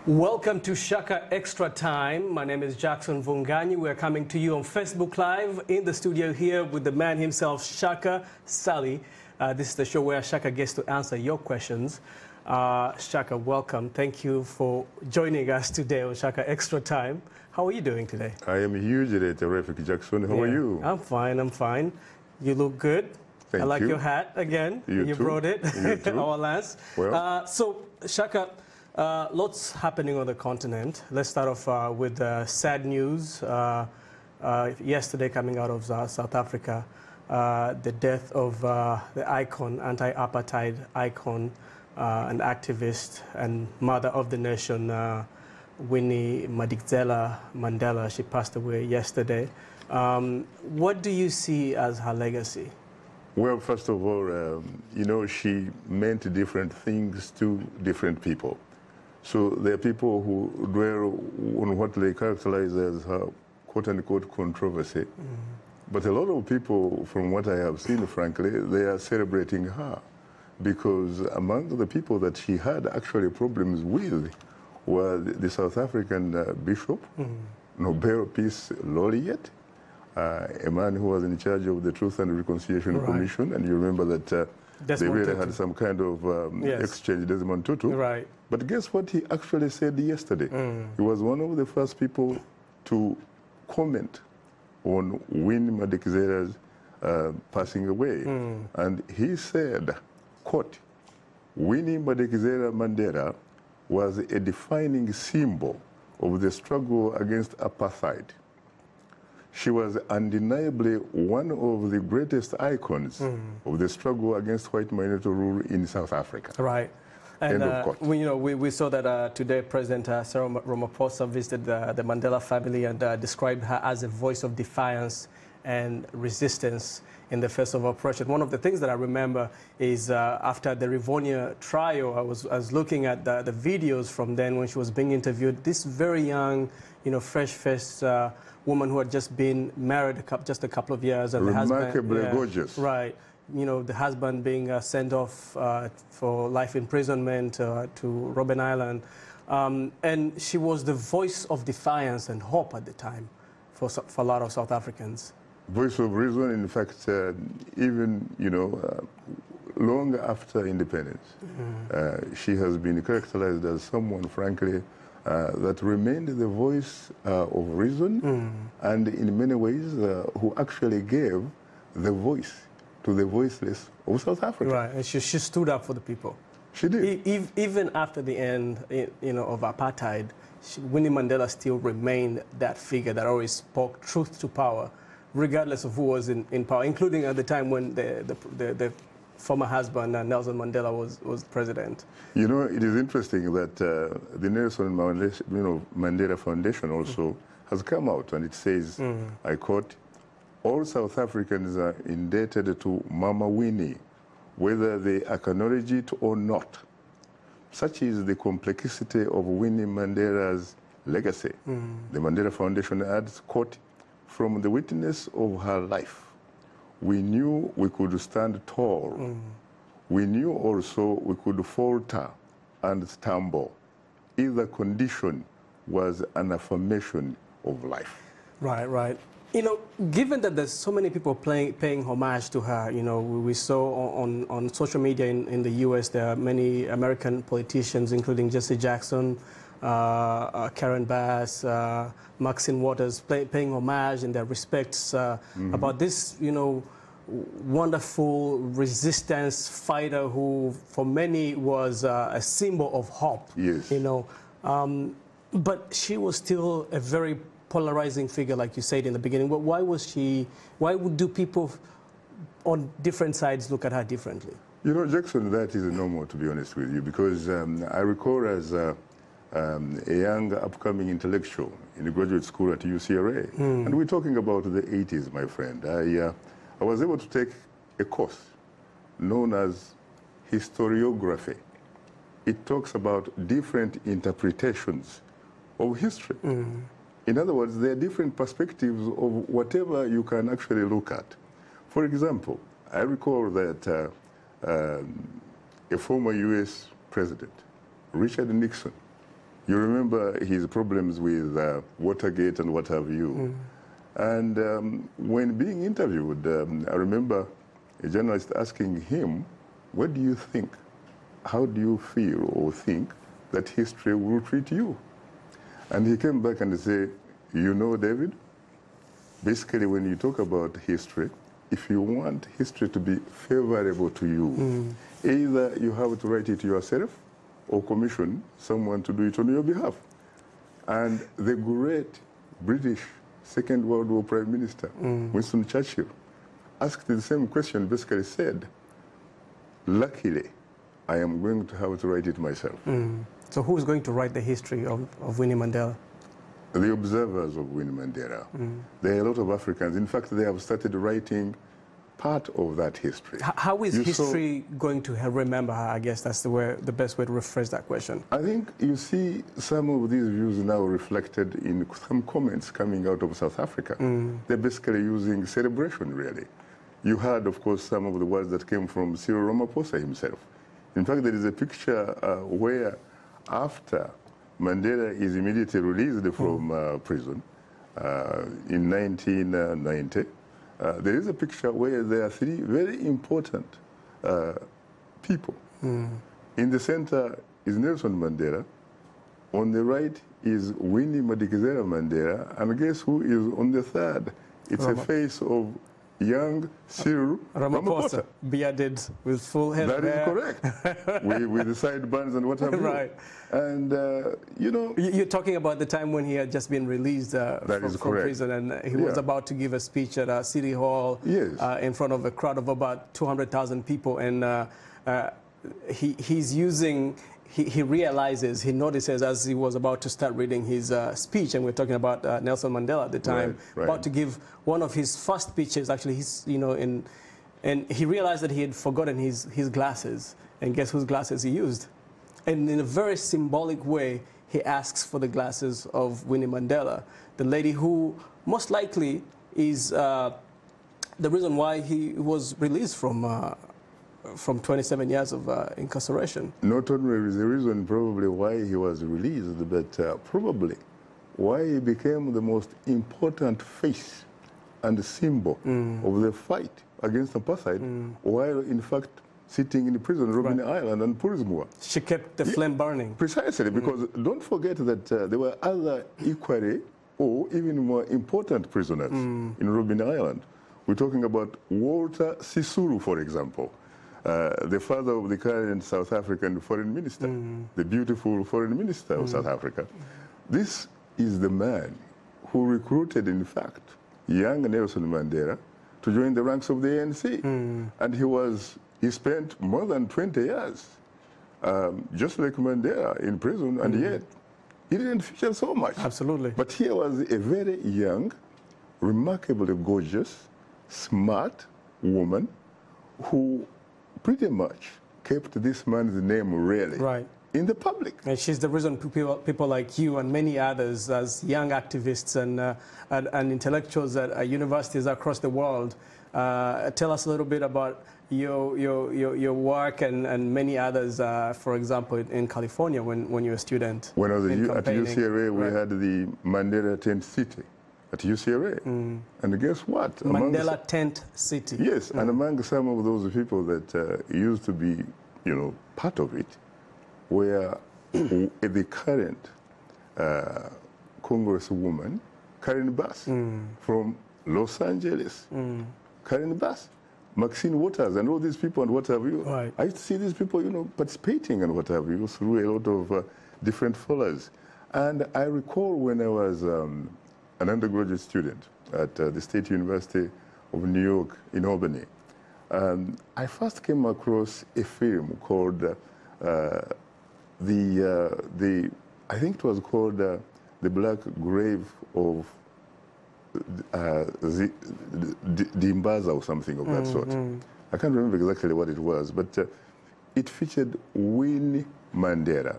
Welcome to Shaka Extra Time. My name is Jackson Vunganyi. We're coming to you on Facebook Live in the studio here with the man himself, Shaka Ssali. This is the show where Shaka gets to answer your questions. Shaka, welcome. Thank you for joining us today on Shaka Extra Time. How are you doing today? I am hugely terrific, Jackson. How are you? I'm fine, I'm fine. You look good. Thank I like you. your hat again. You too. Brought it. You too. Our last. Well. So, Shaka, lots happening on the continent. Let's start off with sad news. Yesterday, coming out of South Africa, the death of the icon, anti-apartheid icon, an activist and mother of the nation, Winnie Mandela. She passed away yesterday. What do you see as her legacy? Well, first of all, you know, she meant different things to different people. So there are people who dwell on what they characterize as her quote-unquote controversy. But a lot of people, from what I have seen, frankly, they are celebrating her. Because among the people that she had actually problems with were the South African bishop, Nobel Peace Laureate, a man who was in charge of the Truth and Reconciliation Commission, and you remember that they really had some kind of exchange, Desmond Tutu. Right. But guess what he actually said yesterday? He was one of the first people to comment on Winnie Mandela's passing away. And he said, quote, Winnie Mandela was a defining symbol of the struggle against apartheid. She was undeniably one of the greatest icons of the struggle against white minority rule in South Africa. Right. And we saw that today President Cyril Ramaphosa visited the Mandela family and described her as a voice of defiance and resistance in the face of oppression. One of the things that I remember is after the Rivonia trial, I was looking at the videos from then when she was being interviewed. This very young, fresh-faced woman who had just been married just a couple of years. And remarkably gorgeous. Right. The husband being sent off for life imprisonment to Robben Island. And she was the voice of defiance and hope at the time for a lot of South Africans. Voice of reason, in fact, even, long after independence, she has been characterized as someone, frankly, that remained the voice of reason and in many ways who actually gave the voice to the voiceless of South Africa. Right, and she stood up for the people. She did. Even after the end, of apartheid, Winnie Mandela still remained that figure that always spoke truth to power, regardless of who was in power, including at the time when the former husband, Nelson Mandela, was president. It is interesting that the Nelson Mandela Foundation also has come out and it says, I quote, all South Africans are indebted to Mama Winnie, whether they acknowledge it or not. Such is the complexity of Winnie Mandela's legacy. The Mandela Foundation adds, quote, from the witness of her life, we knew we could stand tall. We knew also we could falter and stumble. Either condition was an affirmation of life. Right, right. Given that there's so many people paying homage to her, we saw on social media in the U.S. there are many American politicians, including Jesse Jackson, Karen Bass, Maxine Waters, paying homage in their respects about this, wonderful resistance fighter who, for many, was a symbol of hope. Yes. But she was still a very polarizing figure, like you said in the beginning. But why do people on different sides look at her differently? Jackson, that is normal, to be honest with you, because I recall as a young upcoming intellectual in the graduate school at UCLA, and we're talking about the 80s, my friend. I was able to take a course known as historiography. It talks about different interpretations of history. In other words, there are different perspectives of whatever you can actually look at. For example, I recall that a former U.S. president, Richard Nixon, You remember his problems with Watergate and what have you. And when being interviewed, I remember a journalist asking him, what do you think, how do you feel or think that history will treat you? And he came back and said, you know, David, basically when you talk about history, if you want history to be favorable to you, either you have to write it yourself or commission someone to do it on your behalf. And the great British Second World War Prime Minister, Winston Churchill, asked the same question, basically said, luckily, I am going to have to write it myself. So who's going to write the history of Winnie Mandela? The observers of Winnie Mandela. There are a lot of Africans. In fact, they have started writing part of that history. How is history going to remember her? I guess that's the best way to rephrase that question. I think you see some of these views now reflected in some comments coming out of South Africa. They're basically using celebration, really. You heard, of course, some of the words that came from Cyril Ramaphosa himself. In fact, there is a picture where after Mandela is immediately released from prison in 1990, there is a picture where there are three very important people. In the center is Nelson Mandela. On the right is Winnie Mandela. And guess who is on the third? It's a face of young Cyril Ramaphosa. Bearded with full head. That is correct. with the sideburns and what have you. Right. And, you know... You're talking about the time when he had just been released from prison, and he was about to give a speech at City Hall in front of a crowd of about 200,000 people. And he's using... He realizes, he notices as he was about to start reading his speech, and we're talking about Nelson Mandela at the time, about to give one of his first speeches, actually, and he realized that he had forgotten his glasses, and guess whose glasses he used? And in a very symbolic way, he asks for the glasses of Winnie Mandela, the lady who most likely is the reason why he was released from 27 years of incarceration. Not only is the reason probably why he was released, but probably why he became the most important face and symbol of the fight against apartheid, while in fact sitting in prison, Robben Island and Poolsmoor. She kept the flame burning. Precisely, because don't forget that there were other equally or even more important prisoners in Robben Island. We're talking about Walter Sisulu, for example. The father of the current South African foreign minister, the beautiful foreign minister of South Africa. This is the man who recruited, in fact, young Nelson Mandela to join the ranks of the ANC. And he spent more than 20 years, just like Mandela, in prison, and yet he didn't feature so much. Absolutely. But here was a very young, remarkably gorgeous, smart woman who pretty much kept this man's name really in the public. And she's the reason people like you and many others as young activists and intellectuals at universities across the world. Tell us a little bit about your work and many others, for example, in California when you were a student. When I was at UCLA, we had the Mandela Tent City at UCLA. And guess what? Mandela Tent City. Yes, and among some of those people that used to be, part of it, were the current Congresswoman, Karen Bass, from Los Angeles. Karen Bass, Maxine Waters, and all these people and what have you. I used to see these people, participating and what have you through a lot of different fora. And I recall when I was an undergraduate student at the State University of New York in Albany, I first came across a film called I think it was called The Black Grave of Dimbaza or something of that sort. I can't remember exactly what it was, but it featured Winnie Mandela.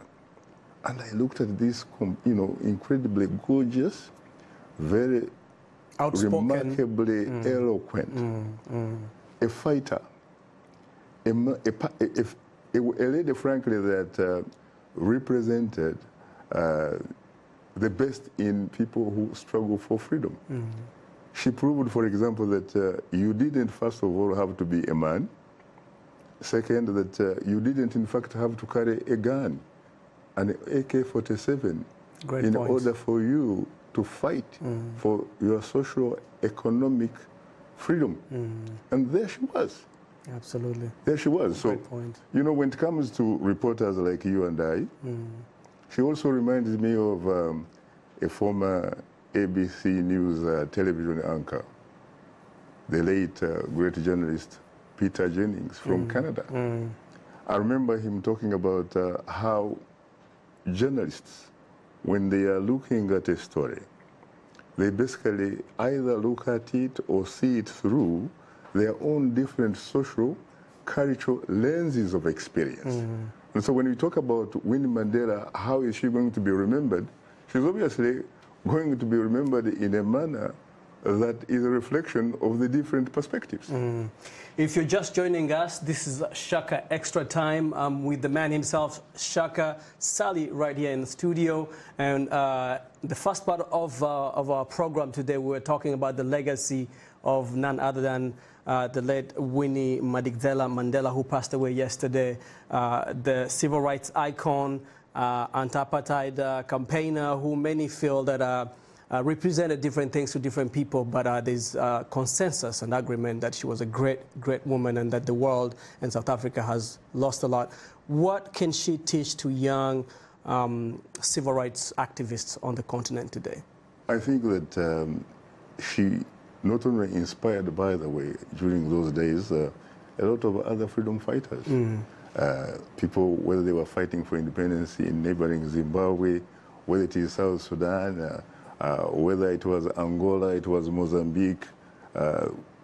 And I looked at this, incredibly gorgeous, very outspoken, remarkably eloquent, a fighter, a lady, frankly, that represented the best in people who struggle for freedom. She proved, for example, that you didn't, first of all, have to be a man. Second, that you didn't, in fact, have to carry a gun, an AK-47, in order for you to fight for your social, economic freedom. And there she was. Absolutely. There she was. So, Great point. you know, when it comes to reporters like you and I, she also reminds me of a former ABC News television anchor, the late great journalist Peter Jennings from Canada. I remember him talking about how journalists, when they are looking at a story, they basically either look at it or see it through their own different social, cultural lenses of experience. And so when we talk about Winnie Mandela, how is she going to be remembered? She's obviously going to be remembered in a manner that is a reflection of the different perspectives. If you're just joining us, this is Shaka Extra Time. I'm with the man himself, Shaka Ssali, right here in the studio. And the first part of our program today, we're talking about the legacy of none other than the late Winnie Mandela, who passed away yesterday, the civil rights icon, anti-apartheid campaigner, who many feel that represented different things to different people, but there's consensus and agreement that she was a great woman and that the world and South Africa has lost a lot. What can she teach to young civil rights activists on the continent today? I think that she not only inspired, by the way, during those days, a lot of other freedom fighters. People, whether they were fighting for independence in neighboring Zimbabwe, whether it is South Sudan, whether it was Angola, it was Mozambique,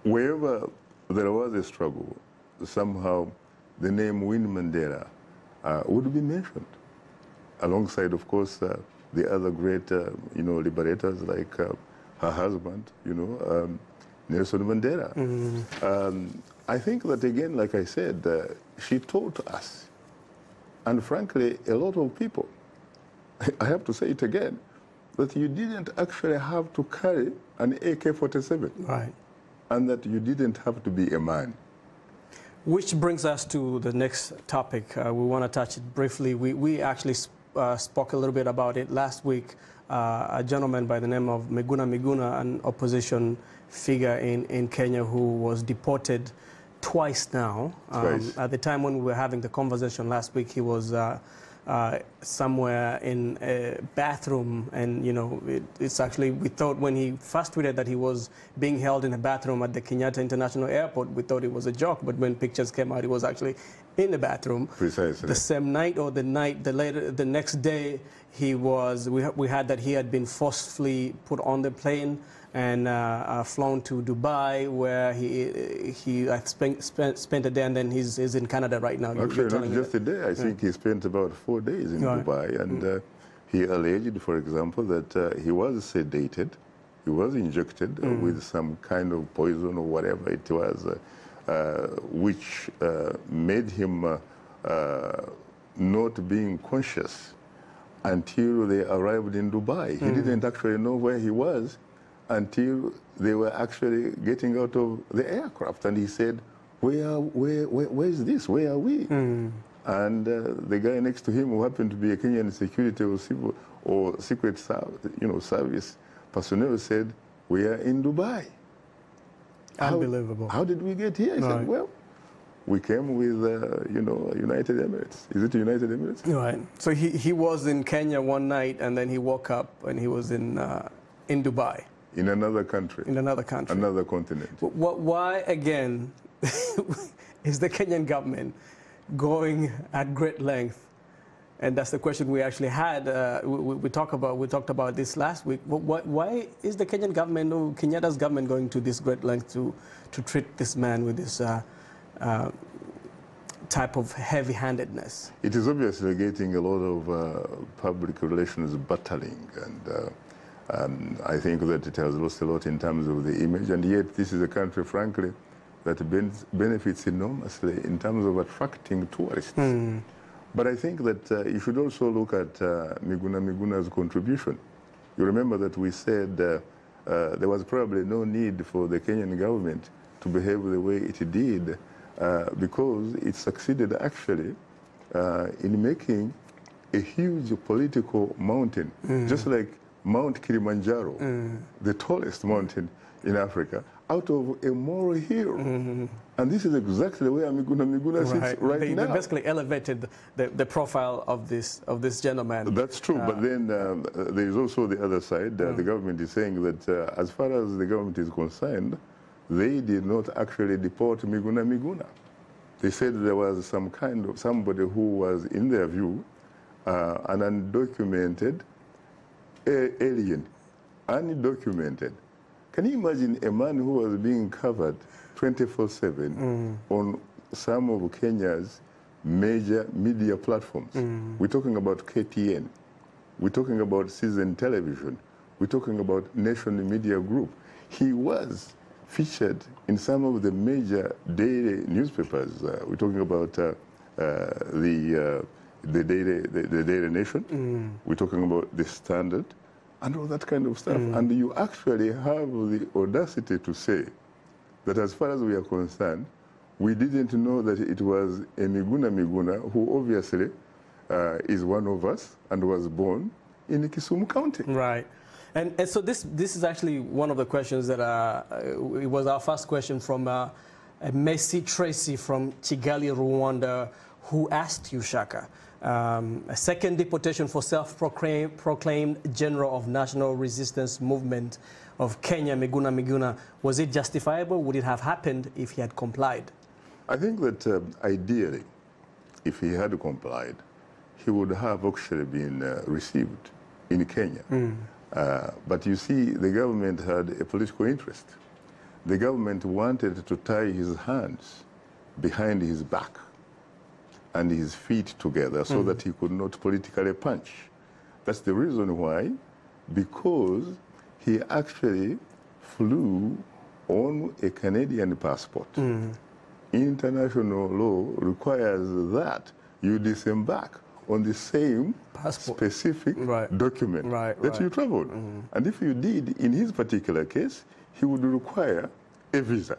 wherever there was a struggle, somehow the name Winnie Mandela would be mentioned, alongside, of course, the other great, liberators like her husband, Nelson Mandela. I think that, again, like I said, she taught us, and frankly, a lot of people, I have to say it again, that you didn't actually have to carry an AK-47. Right. And that you didn't have to be a man. Which brings us to the next topic. We want to touch it briefly. We actually spoke a little bit about it last week. A gentleman by the name of Miguna, an opposition figure in Kenya who was deported twice now. Twice. At the time when we were having the conversation last week, he was somewhere in a bathroom, and it's actually, we thought when he first tweeted that he was being held in a bathroom at the Kenyatta International Airport, we thought it was a joke, but when pictures came out, he was actually in the bathroom. Precisely. The same night or the next day, we had that he had been forcefully put on the plane and flown to Dubai, where he spent a day, and then he's in Canada right now. Actually, not just a day. I think he spent about 4 days in Dubai, and he alleged, for example, that he was sedated, he was injected with some kind of poison or whatever it was, which made him not being conscious until they arrived in Dubai. He didn't actually know where he was until they were actually getting out of the aircraft, and he said, where is this? Where are we? And the guy next to him, who happened to be a Kenyan security or civil or secret service personnel, said, we are in Dubai. Unbelievable. How did we get here? He said, well, we came with, United Emirates. Is it United Emirates? Right. So he was in Kenya one night, and then he woke up and he was in Dubai. In another country. In another country. Another continent. Why, again, is the Kenyan government going at great length? And that's the question we actually had. We talked about this last week. Why is the Kenyan government, or Kenyatta's government, going to this great length to treat this man with this type of heavy-handedness? It is obviously getting a lot of public relations battling, and I think that it has lost a lot in terms of the image, and yet this is a country, frankly, that benefits enormously in terms of attracting tourists. But I think that you should also look at Miguna Miguna's contribution. You remember that we said there was probably no need for the Kenyan government to behave the way it did because it succeeded actually in making a huge political mountain, just like Mount Kilimanjaro, the tallest mountain in Africa, out of a moral hill. And this is exactly where Miguna Miguna sits right now. They basically elevated the profile of this gentleman. That's true, but then there is also the other side. The government is saying that as far as the government is concerned, they did not actually deport Miguna Miguna. They said there was some kind of somebody who was, in their view, an undocumented alien, undocumented. Can you imagine a man who was being covered 24/7 on some of Kenya's major media platforms? We're talking about KTN. We're talking about Citizen Television. We're talking about Nation Media Group. He was featured in some of the major daily newspapers. We're talking about the Daily Nation. We're talking about the Standard and all that kind of stuff. And you actually have the audacity to say that as far as we are concerned, we didn't know that it was a Miguna Miguna who obviously is one of us and was born in Kisumu County. Right. And so this is actually one of the questions that it was our first question from Messi Tracy from Kigali, Rwanda, who asked you, Shaka, a second deportation for self-proclaimed general of national resistance movement of Kenya, Miguna Miguna, was it justifiable? Would it have happened if he had complied? I think that ideally, if he had complied, he would have actually been received in Kenya. But you see, the government had a political interest. The government wanted to tie his hands behind his back and his feet together so that he could not politically punch. That's the reason why, because he actually flew on a Canadian passport. International law requires that you disembark on the same specific document that you traveled. And if you did, in his particular case, he would require a visa.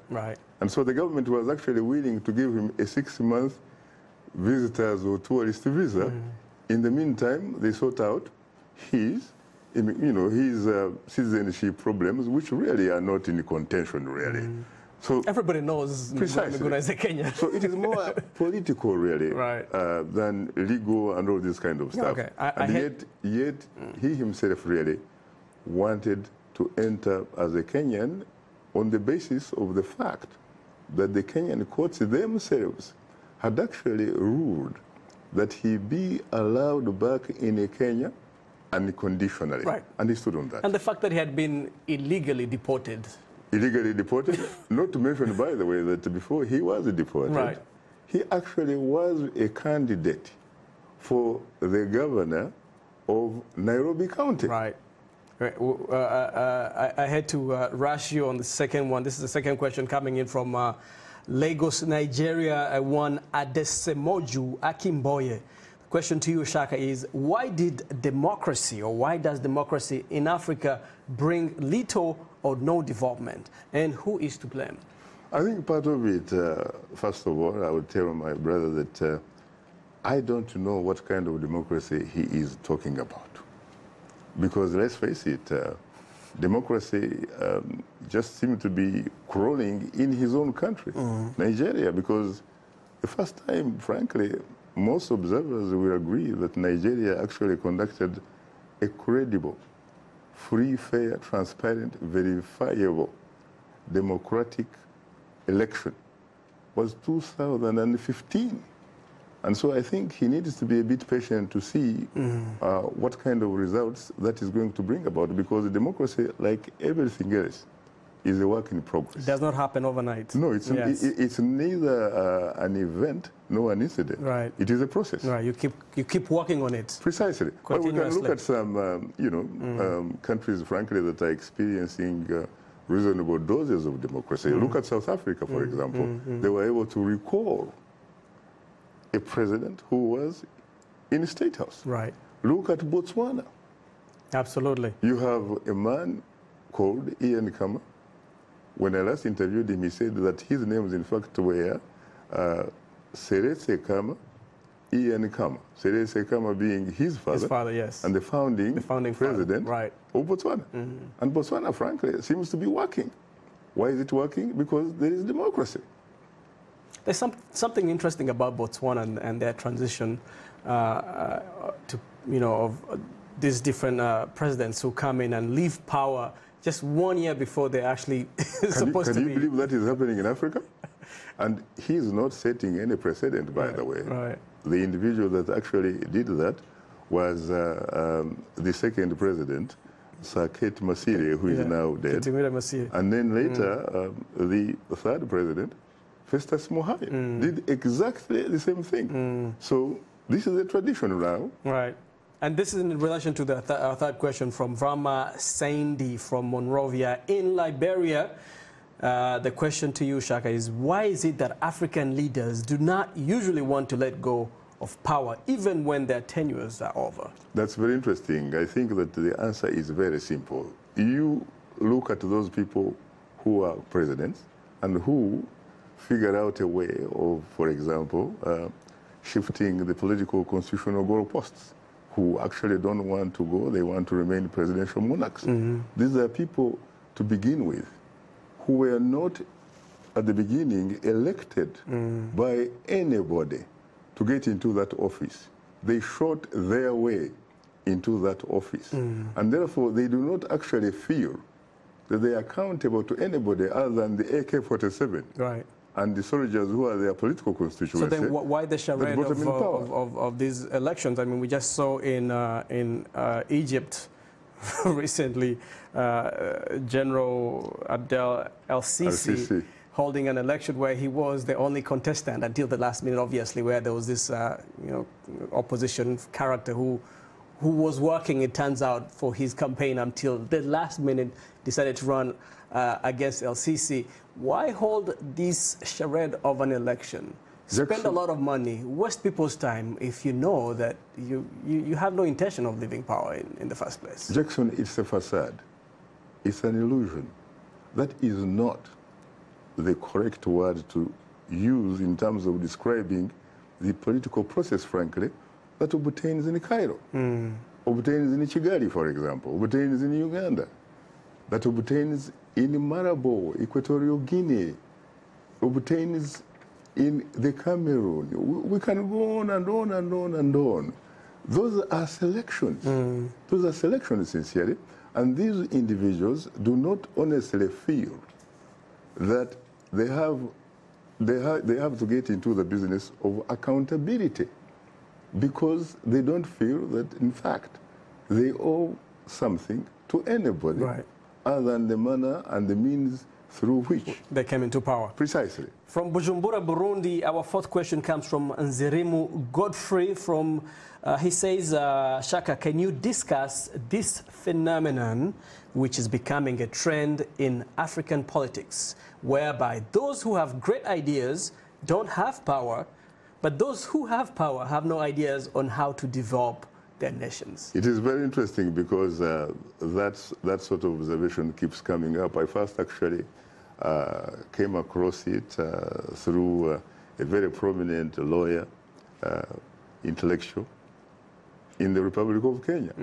And so the government was actually willing to give him a 6-month visitors or tourist visa. In the meantime, they sort out his, his citizenship problems, which really are not in contention, really. So everybody knows Miguna is a Kenyan. So it is more political, really, than legal and all this kind of stuff. And yet he himself really wanted to enter as a Kenyan on the basis of the fact that the Kenyan courts themselves had actually ruled that he be allowed back in Kenya unconditionally. And he stood on that. And the fact that he had been illegally deported. Illegally deported, not to mention, by the way, that before he was deported, he actually was a candidate for the governor of Nairobi County. I had to rush you on the second one. This is the second question coming in from Lagos, Nigeria, one Adesemoju Akimboye. The question to you, Shaka, is why did democracy, or why does democracy in Africa bring little or no development, and who is to blame? I think part of it, first of all, I would tell my brother that I don't know what kind of democracy he is talking about. Because let's face it, democracy just seemed to be crawling in his own country, Nigeria, because the first time, frankly, most observers will agree that Nigeria actually conducted a credible, free, fair, transparent, verifiable, democratic election. Was 2015. And so I think he needs to be a bit patient to see what kind of results that is going to bring about, because democracy, like everything else, is a work in progress. It does not happen overnight. No, it's neither an event nor an incident. It is a process. You keep working on it. Precisely. But we can look at some, countries, frankly, that are experiencing reasonable doses of democracy. Look at South Africa, for example. They were able to recall a president who was in State House. Right. Look at Botswana. Absolutely. You have a man called Ian Khama. When I last interviewed him, he said that his names, in fact, were Seretse Khama, Ian Khama. Seretse Khama being his father. His father, yes. And the founding president right. of Botswana. And Botswana, frankly, seems to be working. Why is it working? Because there is democracy. There's something interesting about Botswana and their transition to, of these different presidents who come in and leave power just 1 year before they're actually supposed to be. Can you believe that is happening in Africa? And he's not setting any precedent, by the way. Right. The individual that actually did that was the second president, Shaka Ssali, who is now dead. And then later, the third president, Festus Mogae, did exactly the same thing. So this is a tradition now. Right. And this is in relation to the third question from Vrama Saindi from Monrovia in Liberia. The question to you, Shaka, is why is it that African leaders do not usually want to let go of power, even when their tenures are over? That's very interesting. I think that the answer is very simple. You look at those people who are presidents and who figure out a way of, for example, shifting the political constitutional goalposts, who actually don't want to go, they want to remain presidential monarchs. These are people, to begin with, who were not, at the beginning, elected by anybody to get into that office. They shot their way into that office. And therefore, they do not actually feel that they are accountable to anybody other than the AK-47. Right. And the soldiers who are their political constituency. So then why the charade of these elections? I mean, we just saw in Egypt recently, General Abdel El-Sisi holding an election where he was the only contestant until the last minute, obviously, where there was this opposition character who was working, it turns out, for his campaign until the last minute decided to run against El-Sisi. Why hold this charade of an election? Spend a lot of money, waste people's time if you know that you have no intention of leaving power in the first place. Jackson, it's a facade. It's an illusion. That is not the correct word to use in terms of describing the political process, frankly, that obtains in Cairo, obtains in Kigali, for example, obtains in Uganda, that obtains in Malabo, Equatorial Guinea, obtains in the Cameroon. We can go on and on and on and on. Those are selections. Those are selections, sincerely. And these individuals do not honestly feel that they have to get into the business of accountability, because they don't feel that, in fact, they owe something to anybody other than the manner and the means through which they came into power. Precisely. From Bujumbura, Burundi, our fourth question comes from Nzerimu Godfrey. He says, Shaka, can you discuss this phenomenon which is becoming a trend in African politics, whereby those who have great ideas don't have power, but those who have power have no ideas on how to develop their nations? It is very interesting because that sort of observation keeps coming up. I first actually came across it through a very prominent lawyer, intellectual, in the Republic of Kenya,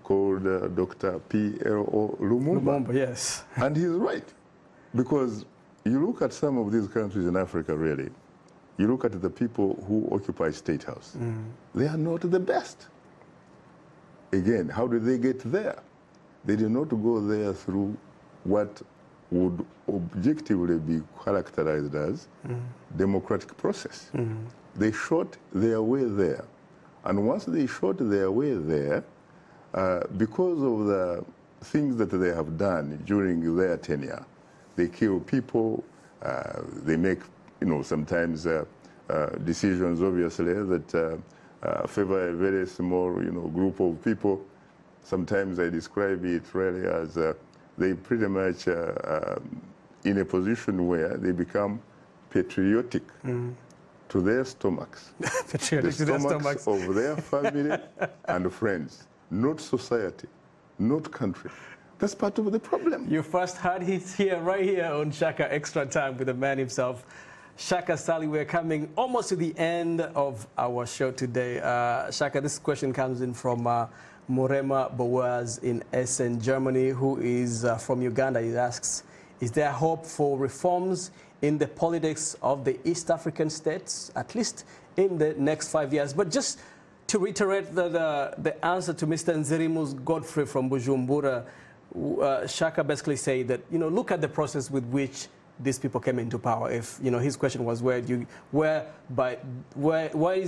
called Dr. P.L.O. Lumumba. Yes. And he's right, because you look at some of these countries in Africa, really, you look at the people who occupy State House, they are not the best. Again, how did they get there? They did not go there through what would objectively be characterized as democratic process. They shot their way there. And once they shot their way there, because of the things that they have done during their tenure, they kill people, they make, sometimes decisions, obviously, that favor a very small, group of people. Sometimes I describe it really as they pretty much in a position where they become patriotic to their stomachs. Patriotic the to their stomachs stomachs. of their family and friends, not society, not country. That's part of the problem. You first heard it here, right here on Shaka Extra Time with the man himself, Shaka Ssali. We're coming almost to the end of our show today. Shaka, this question comes in from Morema Boaz in Essen, Germany, who is from Uganda. He asks, is there hope for reforms in the politics of the East African states, at least in the next 5 years? But just to reiterate the answer to Mr. Nzerimu's Godfrey from Bujumbura, Shaka basically said that, look at the process with which these people came into power. If, his question was why is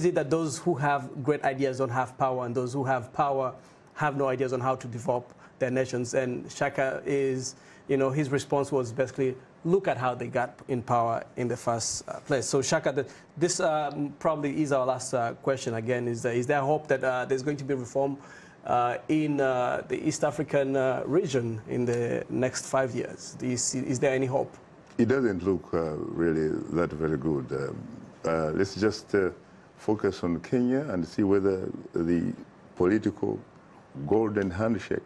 it that those who have great ideas don't have power and those who have power have no ideas on how to develop their nations? And Shaka is, his response was basically, look at how they got in power in the first place. So Shaka, this probably is our last question again. Is there hope that there's going to be reform in the East African region in the next 5 years? Is there any hope? It doesn't look really that very good. Let's just focus on Kenya and see whether the political golden handshake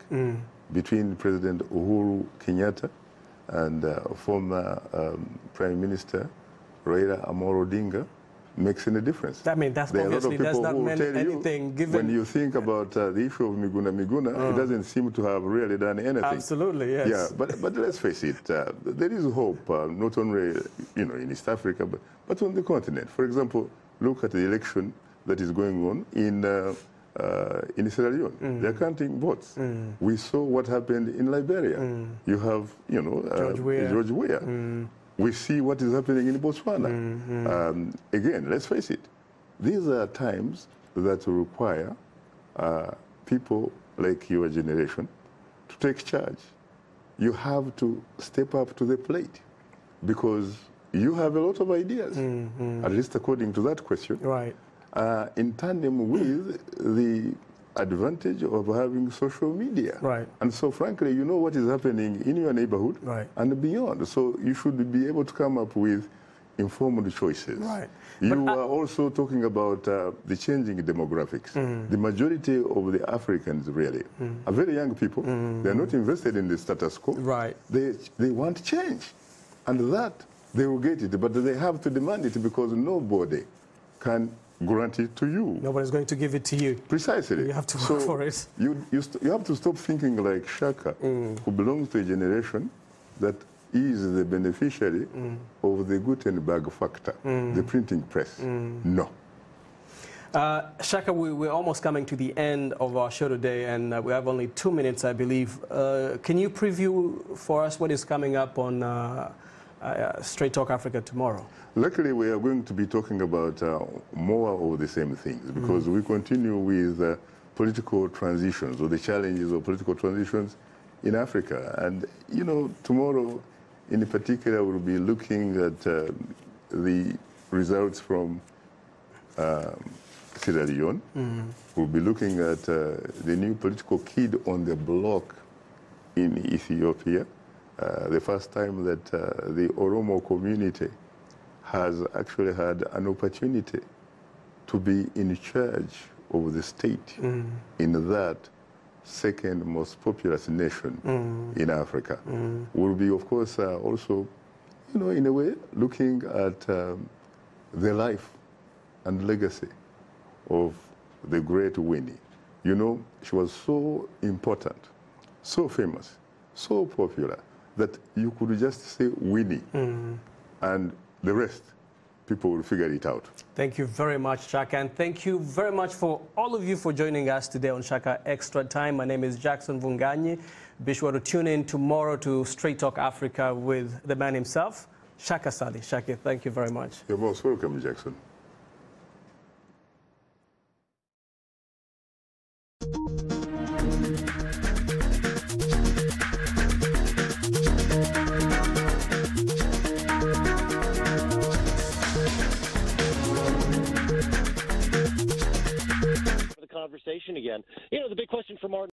between President Uhuru Kenyatta and former Prime Minister Raila Amolo Odinga makes any difference. I mean, that's obviously does not mean anything. When you think about the issue of Miguna, it doesn't seem to have really done anything. Absolutely, yes. Yeah, but let's face it, there is hope, not only in East Africa, but on the continent. For example, look at the election that is going on in Sierra Leone. They're counting votes. We saw what happened in Liberia. You have, George Weah. We see what is happening in Botswana. Again, let's face it, these are times that require people like your generation to take charge. You have to step up to the plate because you have a lot of ideas, at least according to that question, right? In tandem with the advantage of having social media. Right. And so frankly, you know what is happening in your neighborhood and beyond. So you should be able to come up with informed choices. Right. You are also talking about the changing demographics. The majority of the Africans really are very young people. They're not invested in the status quo. Right. They want change. And that, they will get it. But they have to demand it because nobody can grant it to you. Nobody's going to give it to you. Precisely. You have to work for it. You have to stop thinking like Shaka, who belongs to a generation that is the beneficiary of the Gutenberg factor, the printing press. No. Shaka, we're almost coming to the end of our show today, and we have only 2 minutes, I believe. Can you preview for us what is coming up on Straight Talk Africa tomorrow? Luckily, we are going to be talking about more of the same things because we continue with political transitions or the challenges of political transitions in Africa. And, tomorrow in particular, we'll be looking at the results from Sierra Leone. We'll be looking at the new political kid on the block in Ethiopia. The first time that the Oromo community has actually had an opportunity to be in charge of the state in that second most populous nation in Africa. We'll be, of course, also, in a way, looking at the life and legacy of the great Winnie. She was so important, so famous, so popular, that you could just say Winnie, and the rest, people will figure it out. Thank you very much, Shaka, and thank you very much for all of you for joining us today on Shaka Extra Time. My name is Jackson Vunganyi. Be sure to tune in tomorrow to Straight Talk Africa with the man himself, Shaka Ssali. Shaka, thank you very much. You're most welcome, Jackson. Conversation again. The big question for Martin